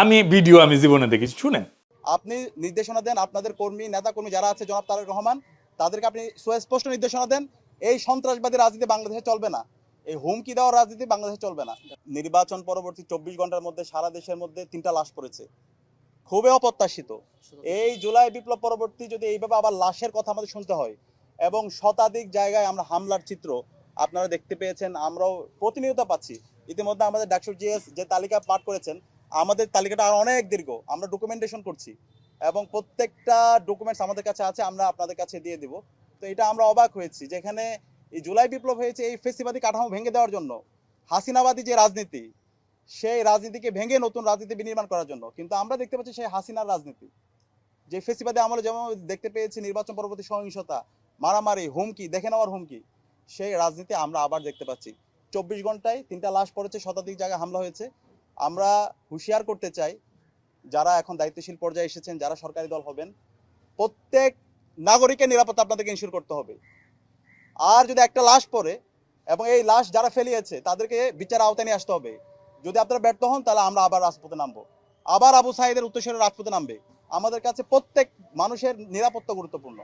আমি জীবনে দেখেছি, শুনেন। আপনি নির্দেশনা দেন, আপনাদের কর্মী নেতা কর্মী যারা আছে জনাব তারেক রহমান, তাদেরকে আপনি সুস্পষ্ট নির্দেশনা দেন, এই সন্ত্রাসবাদী রাজনীতি বাংলাদেশে চলবে না, এই হুমকি দেওয়ার রাজনীতি বাংলাদেশে চলবে না। নির্বাচন পরবর্তী 24 ঘন্টার মধ্যে সারা দেশের মধ্যে 3টা লাশ পড়েছে, খুবই অপ্রত্যাশিত। এই জুলাই বিপ্লব পরবর্তী যদি এইভাবে আবার লাশের কথা আমাদের শুনতে হয় এবং শতাধিক জায়গায় আমরা হামলার চিত্র আপনারা দেখতে পেয়েছেন, আমরাও প্রতিনিয়ত পাচ্ছি। ইতিমধ্যে আমাদের ডাকসুর জিএস যে তালিকা পাঠ করেছেন, আমাদের তালিকাটা আর অনেক দীর্ঘ, আমরা ডকুমেন্টেশন করছি এবং প্রত্যেকটা ডকুমেন্টস আমাদের কাছে আছে, আমরা আপনাদের কাছে দিয়ে দিব। তো এটা আমরা অবাক হয়েছি, যেখানে এই জুলাই বিপ্লব হয়েছে এই ফেসিবাদী কাঠামো ভেঙে দেওয়ার জন্য, হাসিনাবাদী যে রাজনীতি, সেই রাজনীতিকে ভেঙে নতুন রাজনীতি বিনির্মাণ করার জন্য। কিন্তু আমরা দেখতে পাচ্ছি সেই হাসিনার রাজনীতি, যে ফেসিবাদী আমলে যেমন দেখতে পেয়েছি নির্বাচন পরবর্তী সহিংসতা, মারামারি, হুমকি, দেখে নেওয়ার হুমকি, সেই রাজনীতি আমরা আবার দেখতে পাচ্ছি। 24 ঘন্টায় 3টা লাশ পড়েছে, শতাধিক জায়গায় হামলা হয়েছে। আমরা হুঁশিয়ার করতে চাই, যারা এখন দায়িত্বশীল পর্যায়ে এসেছেন, যারা সরকারি দল হবেন, প্রত্যেক নাগরিকের নিরাপত্তা আপনাদেরকে ইনশিওর করতে হবে। আর যদি একটা লাশ পড়ে এবং এই লাশ যারা ফেলিয়েছে তাদেরকে বিচার আওতায় নিয়ে আসতে হবে। যদি আপনারা ব্যর্থ হন তাহলে আমরা আবার রাজপথে নামবো, আবার আবু সাইদের উত্তরসূরি রাজপথে নামবে। আমাদের কাছে প্রত্যেক মানুষের নিরাপত্তা গুরুত্বপূর্ণ।